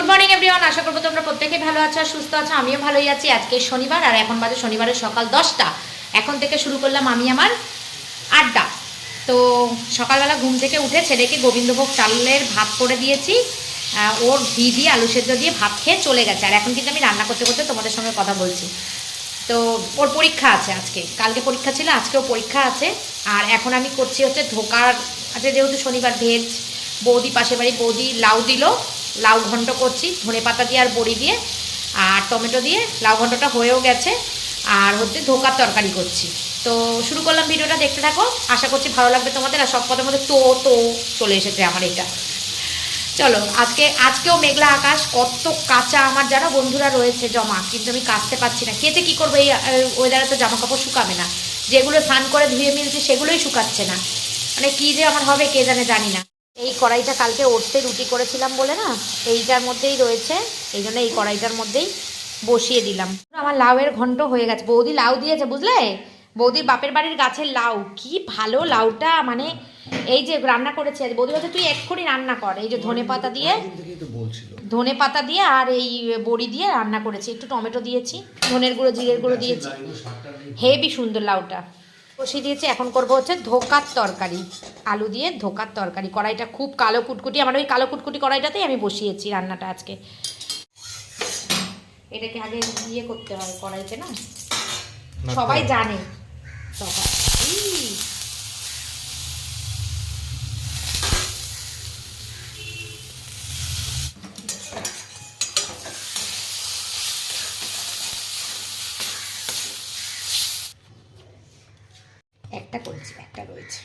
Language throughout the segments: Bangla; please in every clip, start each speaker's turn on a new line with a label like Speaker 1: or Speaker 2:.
Speaker 1: মর্নিং এভরিওয়ান, আশা করবো তোমরা প্রত্যেকেই ভালো আছো আর সুস্থ আছো। আমিও ভালোই আছি। আজকে শনিবার আর এখন বাজে শনিবারের সকাল 10টা। এখন থেকে শুরু করলাম আমি আমার আড্ডা। তো সকালবেলা ঘুম থেকে উঠে ছেলেকে গোবিন্দভোগ চালের ভাত করে দিয়েছি। ওর ঘি দিয়ে আলু সেদ্ধ দিয়ে ভাত খেয়ে চলে গেছে। আর এখন কিন্তু আমি রান্না করতে করতে তোমাদের সঙ্গে কথা বলছি। তো ওর পরীক্ষা আছে আজকে, কালকে পরীক্ষা ছিল, আজকেও পরীক্ষা আছে। আর এখন আমি করছি হচ্ছে ধোকার আছে, যেহেতু শনিবার ভেজ। বৌদি পাশের বাড়ি বৌদি লাউ দিল, লাউ ঘন্ট করছি ধনে পাতা দিয়ে আর বড়ি দিয়ে আর টমেটো দিয়ে। লাউ ঘন্টটা হয়েও গেছে। আর হচ্ছে ধোকার তরকারি করছি। তো শুরু করলাম, ভিডিওটা দেখতে থাকো, আশা করছি ভালো লাগবে তোমাদের। আর সব কথার মধ্যে তো তো চলে এসেছে আমার এটা। চলো, আজকেও মেঘলা আকাশ, কত কাঁচা আমার যারা বন্ধুরা রয়েছে জমা, কিন্তু আমি কাচতে পারছি না। কেচে কী করবো, এই ওয়েদারে তো জামা কাপড় শুকাবে না। যেগুলো স্নান করে ধুয়ে মিলছে সেগুলোই শুকাচ্ছে না। মানে কী যে আমার হবে কে জানি না। এই কড়াইটা কালকে ওটসে রুটি করেছিলাম বলে না, এইটার মধ্যেই রয়েছে, এই জন্য এই কড়াইটার মধ্যেই বসিয়ে দিলাম। আমার লাউয়ের ঘন্ট হয়ে গেছে। বৌদি লাউ দিয়েছে বুঝলে, বৌদির বাপের বাড়ির গাছের লাউ, কি ভালো লাউটা। মানে এই যে রান্না করেছে বৌদি বলছে তুই এক্ষুনি রান্না কর। এই যে ধনে পাতা দিয়ে আর এই বড়ি দিয়ে রান্না করেছি, একটু টমেটো দিয়েছি, ধনের গুঁড়ো জিরের গুঁড়ো দিয়েছি। হেবি সুন্দর লাউটা বসিয়ে দিয়েছি। এখন করবো হচ্ছে ধোকার তরকারি, আলু দিয়ে ধোকার তরকারি। কড়াইটা খুব কালো কুটকুটি, আমার ওই কালো কুটকুটি কড়াইটাতেই আমি বসিয়েছি রান্নাটা আজকে। এটাকে আগে ইয়ে করতে হয় কড়াইতে, না সবাই জানে তখন। একটা করেছি, একটা রয়েছে।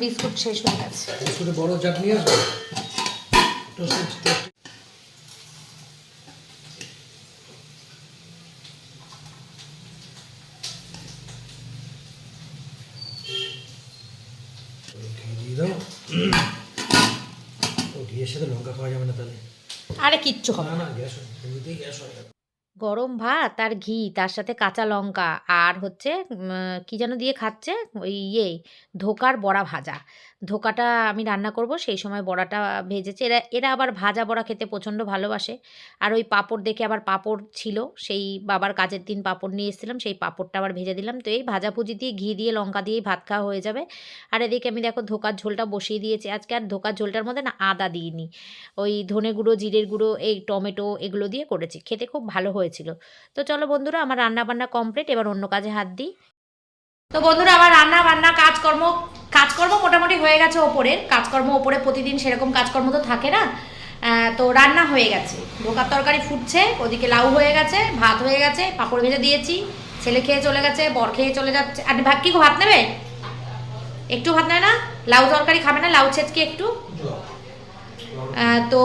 Speaker 1: বিস্কুট শেষ হয়ে গেছে।
Speaker 2: বিস্কুটের বড় জাগ নিয়ে আসবে। ঘিয়ের সাথে লঙ্কা খাওয়া যাবে না তাহলে?
Speaker 1: আরে কিচ্ছু হবে
Speaker 2: না, গ্যাস হয়, এমনিতেই গ্যাস হয়।
Speaker 1: গরম ভাত আর ঘি, তার সাথে কাঁচা লঙ্কা আর হচ্ছে কি যেন দিয়ে খাচ্ছে, ওই ধোকার বড়া ভাজা। ধোকাটা আমি রান্না করব, সেই সময় বড়াটা ভেজেছে। এরা এরা আবার ভাজা বড়া খেতে প্রচণ্ড ভালোবাসে। আর ওই পাঁপড় দেখে আবার পাঁপড় ছিল, সেই বাবার কাজের দিন পাঁপড় নিয়ে এসেছিলাম, সেই পাঁপড়টা আবার ভেজে দিলাম। তো এই ভাজাভুজি দিয়ে ঘি দিয়ে লঙ্কা দিয়েই ভাত খাওয়া হয়ে যাবে। আর এদিকে আমি দেখো ধোকার ঝোলটা বসিয়ে দিয়েছি আজকে। আর ধোকার ঝোলটার মধ্যে না আদা দিইনি, ওই ধনে গুঁড়ো জিরের গুঁড়ো এই টমেটো এগুলো দিয়ে করেছি, খেতে খুব ভালো হয়েছিল। তো চলো বন্ধুরা, আমার রান্না বান্না কমপ্লিট, এবার অন্য কাজে হাত দিই। তো বন্ধুরা, আমার রান্না বান্না কাজকর্ম মোটামুটি হয়ে গেছে। কাজকর্ম ওপরে প্রতিদিন সেরকম কাজকর্ম তো থাকে না। তো রান্না হয়ে গেছে, ধোকার তরকারি ফুটছে, ওদিকে লাউ হয়ে গেছে, ভাত হয়ে গেছে, পাঁপড় ভেজে দিয়েছি, ছেলে খেয়ে চলে গেছে, বর খেয়ে চলে যাচ্ছে। আর কি ভাত নেবে? একটু ভাত নেয় না? লাউ তরকারি খাবে না? লাউ ছেঁচকি একটু। তো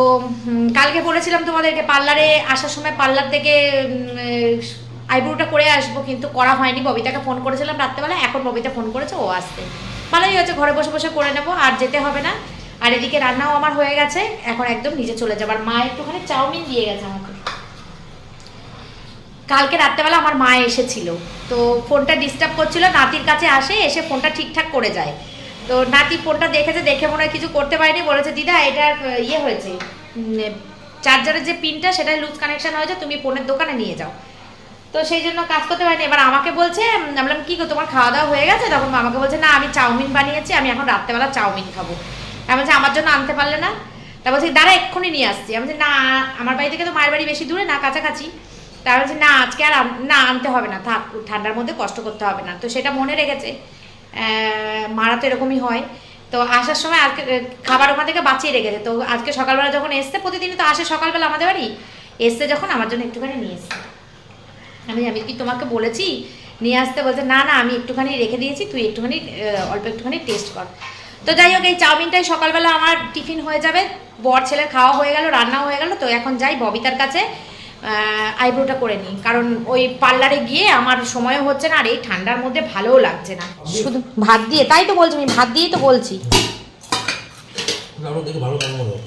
Speaker 1: কালকে বলেছিলাম তোমাদেরকে পার্লারে আসার সময় পার্লার থেকে আইব্রোটা করে আসবো, কিন্তু করা হয়নি। ববিতাকে ফোন করেছিলাম রাত্রেবেলা, এখন ববিতা ফোন করেছে ও আসতে। ভালোই হয়েছে, ঘরে বসে বসে করে নেবো, আর যেতে হবে না। আর এদিকে রান্নাও আমার হয়ে গেছে, এখন একদম নিচে চলে যাবার। মা একটুখানি চাউমিন দিয়ে গেছে আমাকে। কালকে রাত্রেবেলা আমার মা এসেছিল, তো ফোনটা ডিস্টার্ব করছিল, নাতির কাছে আসে, এসে ফোনটা ঠিকঠাক করে যায়। তো নাতি ফোনটা দেখেছে, দেখে মনে হয় কিছু করতে পারেনি, বলেছে দিদা এটা ইয়ে হয়েছে, চার্জারের যে পিনটা সেটা লুজ কানেকশন হয়েছে, তুমি ফোনের দোকানে নিয়ে যাও। তো সেই জন্য কাজ করতে পারিনি। এবার আমাকে বলছে, আমি বললাম কি গো তোমার খাওয়া দাওয়া হয়ে গেছে? তখন আমাকে বলছে না আমি চাউমিন বানিয়েছি, আমি এখন রাত্রেবেলা চাউমিন খাবো। আমি বলছি আমার জন্য আনতে পারলে না? তা বলছি দাঁড়া এক্ষুনি নিয়ে আসছি। আমি বলছি না, আমার বাড়ি থেকে তো মায়ের বাড়ি বেশি দূরে না, কাছাকাছি। তার বলছি না আজকে আর না আনতে হবে না, থাক, ঠান্ডার মধ্যে কষ্ট করতে হবে না। তো সেটা মনে রেখেছে, মারা তো এরকমই হয়। তো আসার সময় আজকে খাবার ওখান থেকে বাঁচিয়ে রেখেছে। তো আজকে সকালবেলা যখন এসছে, প্রতিদিনই তো আসে সকালবেলা আমাদের বাড়ি, এসছে যখন আমার জন্য একটুখানি নিয়ে এসছে। আমি কি তোমাকে বলেছি নিয়ে আসতে বলছে না না আমি একটুখানি রেখে দিয়েছি, তুই একটুখানি অল্প একটুখানি টেস্ট কর। তো যাই হোক এই চাউমিনটাই সকালবেলা আমার টিফিন হয়ে যাবে, বর ছেলের খাওয়া হয়ে গেল, রান্নাও হয়ে গেল। তো এখন যাই ববিতার কাছে আইব্রোটা করে নিই, কারণ ওই পার্লারে গিয়ে আমার সময়ও হচ্ছে না, আর এই ঠান্ডার মধ্যে ভালোও লাগছে না। শুধু ভাত দিয়ে, তাই তো বলছি আমি, ভাত দিয়েই তো বলছি।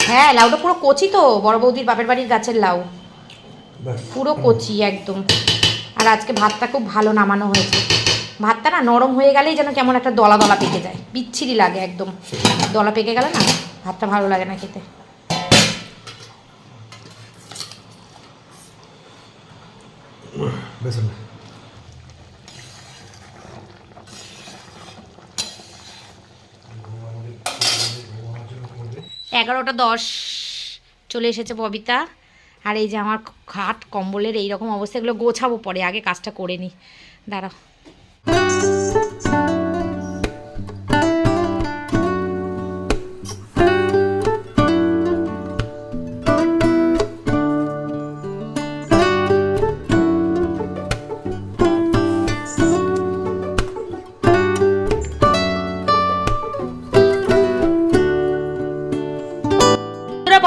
Speaker 1: হ্যাঁ লাউটা পুরো কচি তো, বড় বৌদির বাপের বাড়ির গাছের লাউ, পুরো কচি একদম। আর আজকে ভাতটা খুব ভালো নামানো হয়েছে, ভাতটা না নরম হয়ে গেলেই যেন কেমন একটা দলা দলা পেকে যায়, বিচ্ছিরি লাগে একদম, দলা পেকে গেলে না ভাতটা ভালো লাগে না খেতে।
Speaker 2: বেশ না
Speaker 1: 11:10 চলে এসেছে ববিতা। আর এই যে আমার খাট কম্বলের এইরকম অবস্থা, এগুলো গোছাবো পরে, আগে কাজটা করে নিই, দাঁড়াও।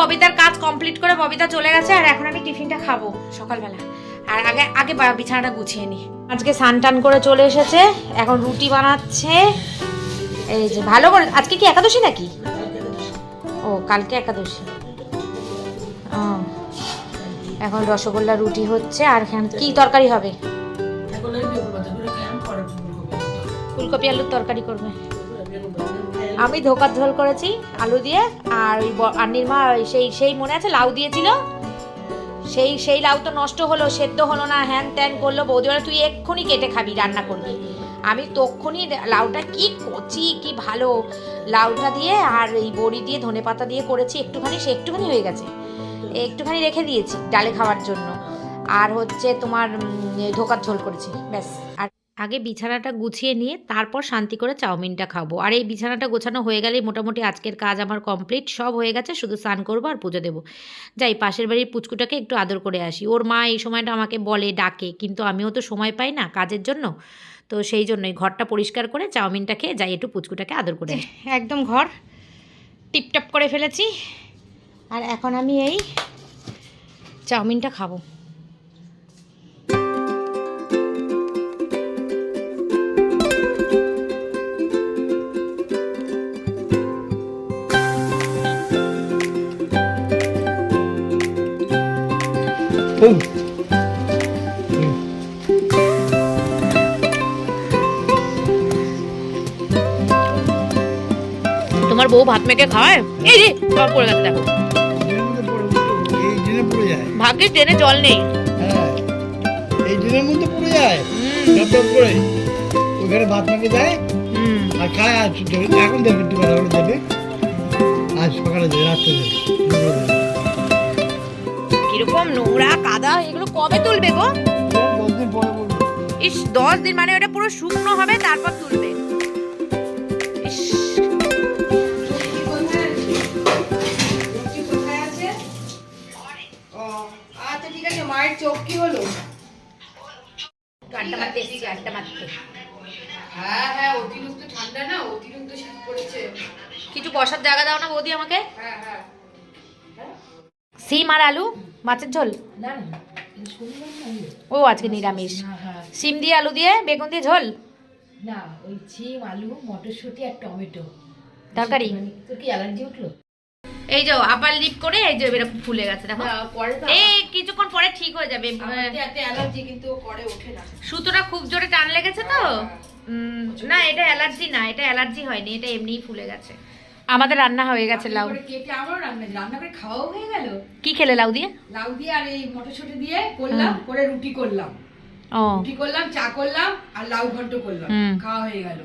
Speaker 1: ববিতার কাজ কমপ্লিট করে ববিতা চলে গেছে, আর এখন আমি টিফিনটা খাবো সকালবেলা। আর আগে আগে বিছানাটা গুছিয়ে নিই। আজকে স্নান টান করে চলে এসেছে, এখন রুটি বানাচ্ছে। এই যে ভালো করে, আজকে কি একাদশী নাকি? ও কালকে একাদশী। এখন রসগোল্লা রুটি হচ্ছে। আর কি তরকারি হবে? ফুলকপি আলুর তরকারি করবে। আমি ধোকার ঝোল করেছি আলু দিয়ে, আর ওই নির্মা সেই মনে আছে লাউ দিয়েছিল, সেই লাউ তো নষ্ট হলো, সেদ্ধ হলো না, হ্যান ত্যান করলো। বৌদি বলে তুই এক্ষুনি কেটে খাবি, রান্না করবি। আমি তক্ষুনি লাউটা কি কচি কি ভালো, লাউটা দিয়ে আর এই বড়ি দিয়ে ধনে পাতা দিয়ে করেছি একটুখানি, সে একটুখানি হয়ে গেছে, একটুখানি রেখে দিয়েছি ডালে খাওয়ার জন্য। আর হচ্ছে তোমার ধোকার ঝোল করেছি, ব্যাস। আর আগে বিছানাটা গুছিয়ে নিয়ে তারপর শান্তি করে চাউমিনটা খাবো। আর এই বিছানাটা গোছানো হয়ে গেলেই মোটামুটি আজকের কাজ আমার কমপ্লিট, সব হয়ে গেছে, শুধু স্নান করবো আর পুজো দেবো। যাই পাশের বাড়ির পুচকুটাকে একটু আদর করে আসি, ওর মা এই সময়টা আমাকে বলে ডাকে, কিন্তু আমিও তো সময় পাই না কাজের জন্য, তো সেই জন্যই ঘরটা পরিষ্কার করে চাউমিনটা খেয়ে যাই একটু পুচকুটাকে আদর করে। একদম ঘর টিপটপ করে ফেলেছি, আর এখন আমি এই চাউমিনটা খাবো। তোমার বউ ভাত মেখে খাওয়ায়? এই রে সব পড়ে গেছে দেখো, ভাগ্যে ট্রেনে জল নেই।
Speaker 2: এই দিনের মধ্যে পড়ে যায় করে ওখানে ভাত মেখে যায় আর খায়। আজ এখন দেবে একটু বেলা করে দেবে, আজ সকালে দেবে, রাত্রে দেবে।
Speaker 1: কিরকম নোংরা কাদা, এগুলো কবে তুলবে গো?
Speaker 2: 10 দিন পরে বলবো।
Speaker 1: ইস 10 দিন মানে ওটা পুরো শুকনো হবে তারপর তুলবে। ইস
Speaker 3: আচ্ছা ঠিক আছে, মায়ের চোখ কি হলো?
Speaker 1: আড্ডা মারতে এসেছি, আড্ডা মারতে।
Speaker 3: হ্যাঁ হ্যাঁ, অতিরিক্ত ঠান্ডা না, অতিরিক্ত শীত পড়েছে।
Speaker 1: কিছু বসার জায়গা দাও না বৌদি আমাকে।
Speaker 3: হ্যাঁ হ্যাঁ,
Speaker 1: সিম আর আলু মাছের ঝোল।
Speaker 3: না না
Speaker 1: ও আজকে নিরামিষ, সিম দিয়ে আলু দিয়ে বেগুন দিয়ে ঝোল
Speaker 3: না, ওই সিম আলু মটরশুঁটি আর টমেটো
Speaker 1: তরকারি।
Speaker 3: তোর কি অ্যালার্জি উঠলো?
Speaker 1: এই যে আবার লিপ করে এই যে এরকম ফুলে গেছে দেখো,
Speaker 3: পরে তো
Speaker 1: এই কিছুক্ষণ পরে ঠিক হয়ে যাবে।
Speaker 3: এত অ্যালার্জি কিন্তু করে ওঠে না।
Speaker 1: সুতোটা খুব জোরে টান লেগেছে তো। না এটা অ্যালার্জি না, এটা অ্যালার্জি হয়নি, এটা এমনিই ফুলে গেছে। আমাদের রান্না হয়ে গেছে লাউ
Speaker 3: কেটে, আমারও রান্না করে খাওয়াও হয়ে গেল।
Speaker 1: কি খেলে লাউ দিয়ে?
Speaker 3: লাউ দিয়ে আর এই মটরশুঁটি দিয়ে করলাম, করে রুটি করলাম,
Speaker 1: ও
Speaker 3: রুটি করলাম, চা করলাম আর লাউ ঘন্ট করলাম, খাওয়া হয়ে গেল।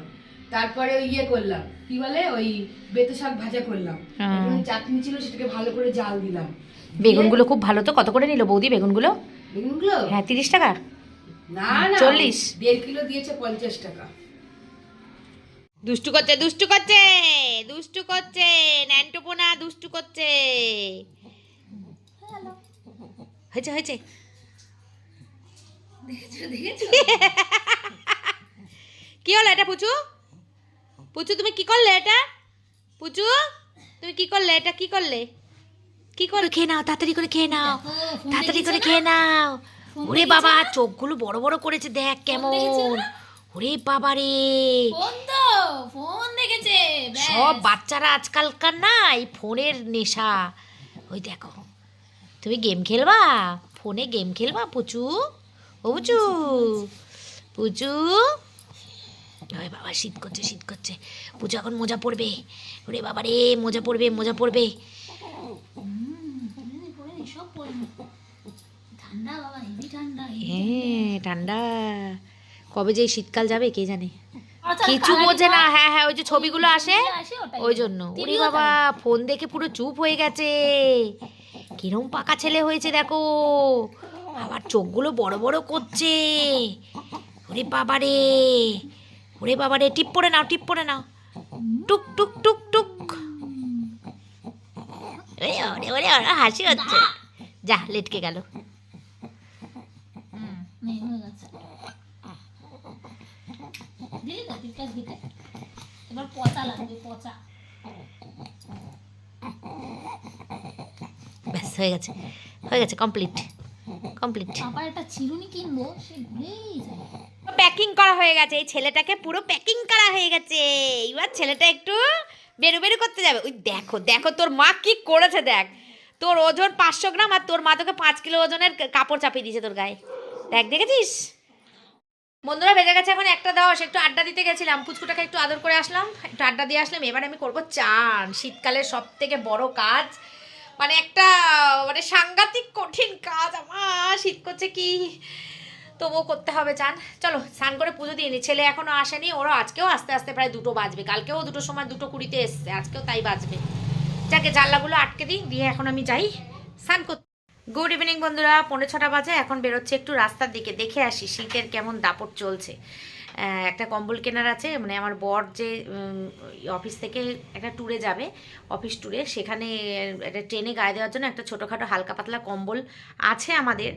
Speaker 3: তারপরে ওই ইয়ে করলাম, কি বলে ওই বেতো শাক ভাজা করলাম, চাটনি ছিল সেটাকে ভালো করে জাল দিলাম।
Speaker 1: বেগুনগুলো খুব ভালো তো, কত করে নিল বৌদি বেগুনগুলো?
Speaker 3: বেগুনগুলো
Speaker 1: হ্যাঁ 30 টাকা
Speaker 3: না না
Speaker 1: 40,
Speaker 3: 1.5 কিলো দিয়েছে 50 টাকা।
Speaker 1: দুষ্টু করছে দুষ্টু করছে দুষ্টু করছে, ন্যান্টোপোনা দুষ্টু করছে। হয়েছে হয়েছে,
Speaker 3: দেখেছো দেখেছো
Speaker 1: কি হলো এটা পুচু? পুচু তুমি কি করলে এটা? পুচু তুমি কি করলে এটা? কি করলে? কি করে খেয়ে নাও, তাড়াতাড়ি করে খেয়ে নাও, তাড়াতাড়ি করে খেয়ে নাও। ওরে বাবা চোখগুলো বড় বড় করেছে, দেখ কেমন। ওরে বাবা রে,
Speaker 4: ফোন দেখেছে
Speaker 1: সব বাচ্চারা আজকালকার না এই ফোনের নেশা। ওই দেখো, তুমি গেম খেলবা, ফোনে গেম খেলবা পুচু? ও পুচু, পুচু, ওরে বাবা শীত করছে, শীত করছে। পুচু এখন মোজা পড়বে। ওরে বাবা রে, মোজা পড়বে, মোজা পড়বে।
Speaker 4: সব ঠান্ডা বাবা, হেভি ঠান্ডা।
Speaker 1: হ্যাঁ ঠান্ডা, কবে যে শীতকাল যাবে কে জানে। কিছু বোঝে না। হ্যাঁ হ্যাঁ, ওই যে ছবিগুলো আসে ওই জন্য। ওরে বাবা ফোন দেখে পুরো চুপ হয়ে গেছে। কিরম পাকা ছেলে হয়েছে দেখো, আবার চোখগুলো বড় বড় করছে। ওরে বাবা রে, ওরে বাবা রে, টিপ পড়ে নাও, টিপ পড়ে নাও, টুক টুক টুক টুক। ওরে ওরে ওরে, হাসি হচ্ছে। যা লেটকে গেল।
Speaker 4: এবার পচা লাগবে, পচা।
Speaker 1: ব্যাস হয়ে গেছে, হয়ে গেছে, কমপ্লিট কমপ্লিট।
Speaker 4: পাপার একটা চিরুনি কিনবো, সে ভুলেই যায়।
Speaker 1: প্যাকিং করা হয়ে গেছে, এই ছেলেটাকে পুরো প্যাকিং করা হয়ে গেছে। এবার ছেলেটা একটু বেরু বেরু করতে যাবে। ওই দেখো দেখো তোর মা কি করেছে, দেখ তোর ওজন 500 গ্রাম আর তোর মা তোকে 5 কিলো ওজনের কাপড় চাপিয়ে দিয়েছে তোর গায়ে। দেখ দেখেছিস? বন্ধুরা বেজে গেছে এখন 1:10। একটু আড্ডা দিতে গেছিলাম, পুচকুটাকে একটু আদর করে আসলাম, একটু আড্ডা দিয়ে আসলাম। এবার আমি করবো চান। শীতকালের সব থেকে বড় কাজ, মানে একটা মানে সাংঘাতিক কঠিন কাজ। আমার শীত করছে কি, তবুও করতে হবে চান। চলো স্নান করে পুজো দিয়ে নি। ছেলে এখনো আসেনি, ওরা আজকেও আস্তে আস্তে প্রায় 2টো বাজবে। কালকেও 2টোর সময় 2:20 এসছে, আজকেও তাই বাজবে। যাকে জানলাগুলো আটকে দিই, দিয়ে এখন আমি যাই স্নান করতে। গুড ইভিনিং বন্ধুরা, 5:45 বাজে। এখন বেরোচ্ছে একটু রাস্তার দিকে, দেখে আসি শীতের কেমন দাপট চলছে। একটা কম্বল কেনার আছে, মানে আমার বর যে অফিস থেকে একটা ট্যুরে যাবে, অফিস ট্যুরে, সেখানে একটা ট্রেনে গায়ে দেওয়ার জন্য একটা ছোটোখাটো হালকা পাতলা কম্বল আছে আমাদের।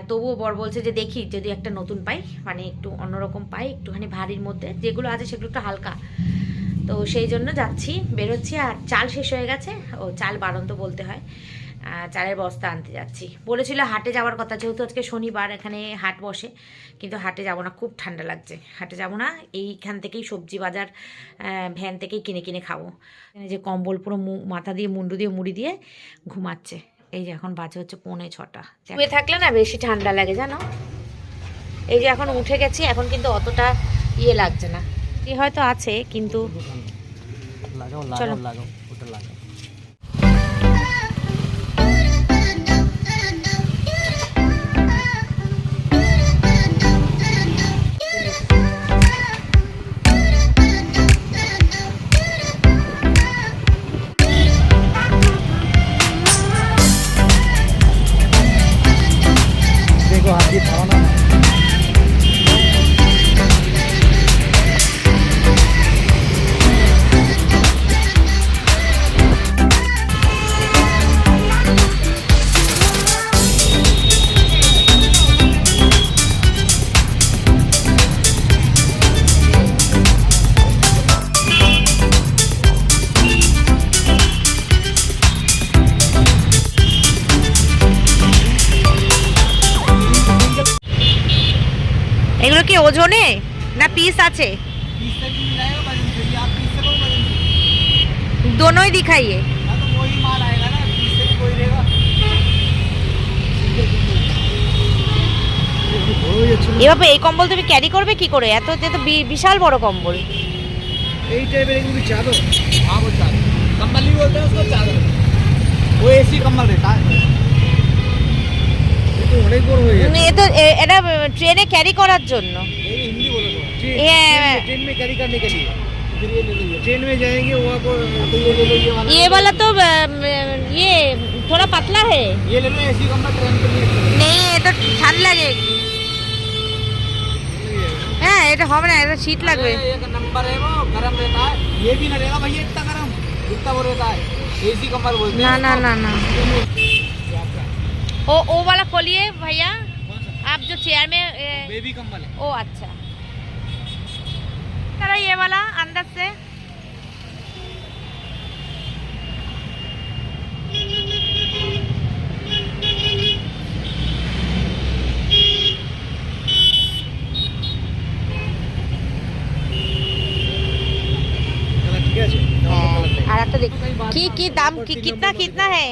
Speaker 1: তবুও বর বলছে যে দেখি যদি একটা নতুন পাই, মানে একটু অন্যরকম পাই, একটুখানি ভারীর মধ্যে। যেগুলো আছে সেগুলো একটু হালকা, তো সেই জন্য যাচ্ছি, বেরোচ্ছি। আর চাল শেষ হয়ে গেছে, ও চাল বাড়ন্ত বলতে হয়, চালের বস্তা আনতে যাচ্ছি। বলেছিল হাটে যাওয়ার কথা, যেহেতু আজকে শনিবার এখানে হাট বসে, কিন্তু হাটে যাব না, খুব ঠান্ডা লাগছে, হাটে যাব না। এইখান থেকেই সবজি বাজার ভ্যান থেকেই কিনে কিনে খাবো। যে কম্বল পুরো মাথা দিয়ে মুন্ডু দিয়ে মুড়ি দিয়ে ঘুমাচ্ছে। এই যে এখন বাজে হচ্ছে 5:45। শুয়ে থাকলে না বেশি ঠান্ডা লাগে জানো। এই যে এখন উঠে গেছি, এখন কিন্তু অতটা ইয়ে লাগছে না। কি হয়তো আছে কিন্তু চলো
Speaker 2: देखो हाथी खाना
Speaker 1: এগুলো কি ওজনে না পিস আছে? दोनों ही दिखाइए। এভাবে এই কম্বল তুমি ক্যারি করবে কি করে? এত যে তো বিশাল বড় কম্বল।
Speaker 2: এই টাইপের এগুলো চাদর। हाँ वो चादर, कंबल ही बोलते हैं उसको, चादर। वो एसी कंबल रहता है। ये तो অনেক বড় হয়ে যাচ্ছে।
Speaker 1: এ তো এটা ট্রেনে ক্যারি করার জন্য।
Speaker 2: ये हिंदी बोलो तो।
Speaker 1: ये-
Speaker 2: ट्रेन में कैरी करने के लिए। फिर ये ले लो। ट्रेन में जाएंगे वहाँ को ये ले लो, ये वाला।
Speaker 1: ये वाला तो ये थोड़ा पतला है।
Speaker 2: ये ले लो एसी कंबल ट्रेन के लिए।
Speaker 1: नहीं ये तो ठंड लगेगी। হ্যাঁ এটা হবে না, এটা শীত লাগবে।
Speaker 2: एक नंबर है वो, गरम रहता है। ये भी ना रहेगा भैया इतना गरम, इतना वो रहता है। एसी कंबल बोलते हैं।
Speaker 1: ना ना ना ना वो वाला खोलिए भैया, आप जो चेयर में
Speaker 2: बेबी कंबल है।
Speaker 1: ओ अच्छा। जरा ये वाला अंदर से।
Speaker 2: ঠিক আছে
Speaker 1: और একটা देख की दाम की कितना है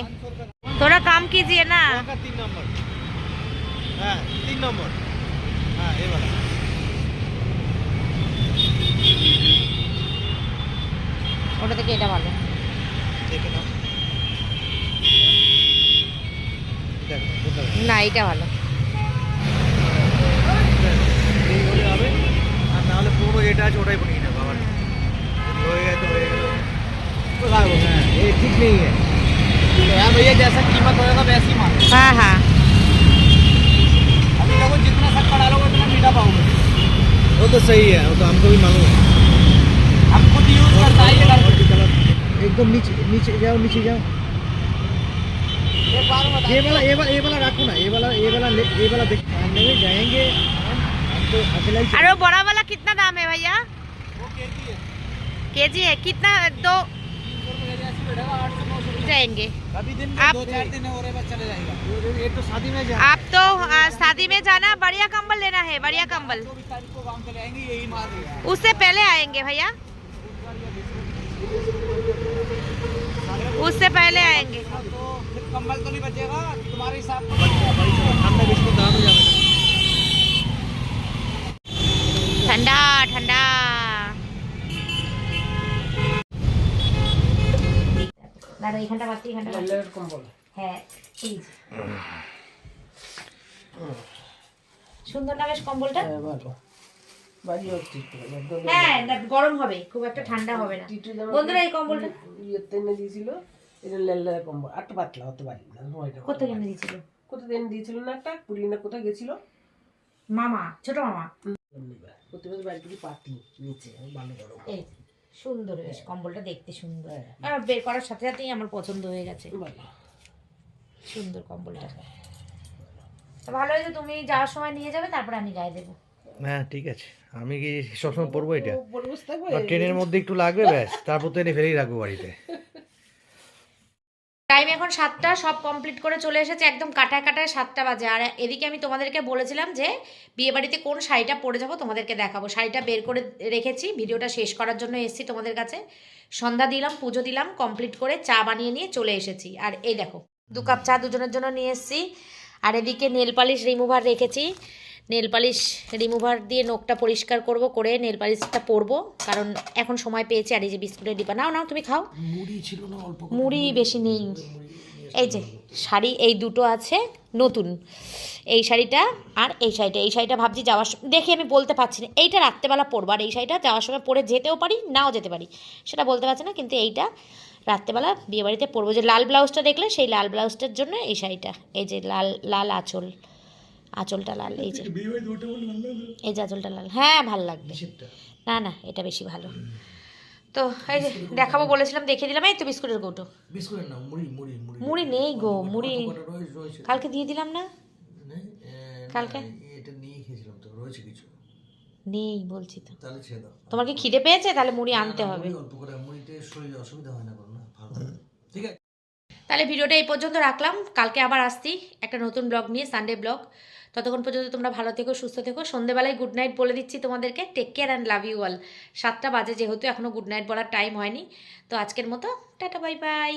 Speaker 1: थोड़ा काम कीजिए ना।
Speaker 2: 3 নম্বর হ্যাঁ 3 নম্বর হ্যাঁ এই वाला
Speaker 1: ওটা থেকে এটা ভালো।
Speaker 2: দেখে নাও দেখো কোনটা ভালো।
Speaker 1: না এটা ভালো।
Speaker 2: এই হলে হবে আর না হলে পুরো যেটা আছে ওটাই বানিয়ে নেবো আবার যদি হয়ে গেছে তো হয়ে গেল तो हाँ ये ठीक नहीं है तो यार भैया जैसा कीमत होगा वैसी माल
Speaker 1: हाँ हाँ
Speaker 2: अभी देखो जितना शक्कर डालोगे उतना मीठा पाओगे वो तो सही है वो तो हमको भी मालूम है हम खुद यूज करता है ये एकदम नीचे नीचे जाओ ये वाला रखो ना ये वाला देख सामने में जाएंगे हम तो अकेला ही
Speaker 1: और वो बड़ा वाला कितना दाम है भैया?
Speaker 2: वो केजी है
Speaker 1: केजी है कितना? दो जाएंगे
Speaker 2: अभी दिन
Speaker 1: आप-
Speaker 2: में 2-4 दिन और बस चले जाएगा ये तो शादी में जा
Speaker 1: आप तो शादी में जाना, बढ़िया कंबल लेना है, बढ़िया कंबल
Speaker 2: 24 तारीख को काम चले आएंगे यही माल है
Speaker 1: उससे पहले आएंगे भैया, उससे पहले आएंगे।
Speaker 2: तो फिर कंबल तो नहीं बचेगा तुम्हारे हिसाब ठंडा बिस्कुट दाम हो जाएगा
Speaker 1: ठंडा ठंडा দাদা এখানটা বাদ দিয়ে এখানটা
Speaker 3: কম্বল
Speaker 1: হ্যাঁ এই যে। সুন্দর না বেশ কম্বলটা?
Speaker 3: ভালো বাড়ি হচ্ছে একদম
Speaker 1: হ্যাঁ গরম হবে, খুব একটা ঠান্ডা হবে না। বন্ধুরা এই কম্বলটা
Speaker 3: ইয়েতে এনে দিয়েছিল এটা লেলা কম্বল একটা পাতলা হতে পারি না ওইটা
Speaker 1: কোথায় কিনে দিয়েছিল?
Speaker 3: কোথায় এনে দিয়েছিল না একটা পুরী না কোথায় গেছিল
Speaker 1: মামা, ছোট মামা।
Speaker 3: প্রতিবার বাড়ি থেকে পাতি নিচে ভালো বড়
Speaker 1: এই সুন্দর বেশ কম্বলটা দেখতে সুন্দর, আর বের করার সাথে সাথেই আমার পছন্দ হয়ে গেছে।
Speaker 3: ভালো
Speaker 1: সুন্দর কম্বলটা। তো ভালো হয়েছে তুমি যাওয়ার সময় নিয়ে যাবে, তারপরে আমি গায়ে দেবো।
Speaker 2: হ্যাঁ ঠিক আছে আমি কি সবসময় পরবো এটা
Speaker 3: বড় বসে থাকবো
Speaker 2: আর ট্রেনের মধ্যে একটু লাগবে ব্যাস তারপর তো এনে ফেলেই রাখবো বাড়িতে।
Speaker 1: টাইম এখন 7টা, সব কমপ্লিট করে চলে এসেছে, একদম কাটায় 7টা বাজে। আর এদিকে আমি তোমাদেরকে বলেছিলাম যে বিয়েবাড়িতে কোন শাড়িটা পরে যাব তোমাদেরকে দেখাবো, শাড়িটা বের করে রেখেছি, ভিডিওটা শেষ করার জন্য এসেছি তোমাদের কাছে। সন্ধ্যা দিলাম, পুজো দিলাম, কমপ্লিট করে চা বানিয়ে নিয়ে চলে এসেছি। আর এই দেখো 2 কাপ চা দুজনের জন্য নিয়ে এসেছি। আর এদিকে নেল পালিশ রিমুভার রেখেছি, নেল পালিশ রিমুভার দিয়ে নখটা পরিষ্কার করব, করে নেল পালিশটা পরবো, কারণ এখন সময় পেয়েছি। আর এই যে বিস্কুটের ডিব্বা, নাও নাও তুমি খাও।
Speaker 2: মুড়ি ছিল না অল্প
Speaker 1: মুড়ি বেশি নেই। এই যে শাড়ি এই দুটো আছে নতুন, এই শাড়িটা আর এই শাড়িটা ভাবছি যাওয়ার দেখি, আমি বলতে পারছি না, এইটা রাত্রেবেলা পরবো, আর এই শাড়িটা যাওয়ার সময় পরে যেতেও পারি নাও যেতে পারি, সেটা বলতে পারছি না, কিন্তু এইটা রাত্রেবেলা বিয়েবাড়িতে পরবো। যে লাল ব্লাউজটা দেখলে সেই লাল ব্লাউজটার জন্য এই শাড়িটা, এই যে লাল আঁচলটা লাল, এই যে আঁচলটা লাল, হ্যাঁ ভাল লাগবে। না এটা বেশি ভালো। তো এই যে দেখাবো বলেছিলাম, দেখিয়ে দিলাম। এই তো বিস্কুটের কৌটো,
Speaker 2: বিস্কুটের না
Speaker 1: মুড়ি নেই গো, মুড়ি কালকে দিয়ে দিলাম না, কালকে
Speaker 2: এটা নিয়ে খেয়েছিলাম তো রয়েছে কিছু
Speaker 1: নেই বলছি তো।
Speaker 2: তাহলে ছেড়ে দাও
Speaker 1: তোমার কি খিদে পেয়েছে? তাহলে মুড়ি আনতে হবে।
Speaker 2: অল্প করে মুড়িতে শরীরে অসুবিধা হয় না কোনো না ভালো ঠিক আছে।
Speaker 1: তাহলে ভিডিওটা এই পর্যন্ত রাখলাম, কালকে আবার আসছি একটা নতুন ব্লগ নিয়ে, সানডে ব্লগ। ততক্ষণ পর্যন্ত তোমরা ভালো থেকো, সুস্থ থেকো। সন্ধেবেলায় গুড নাইট বলে দিচ্ছি তোমাদেরকে, take care and love you all. 7টা বাজে যেহেতু, এখনও গুড নাইট বলার টাইম হয়নি। তো আজকের মতো টাটা বাই বাই।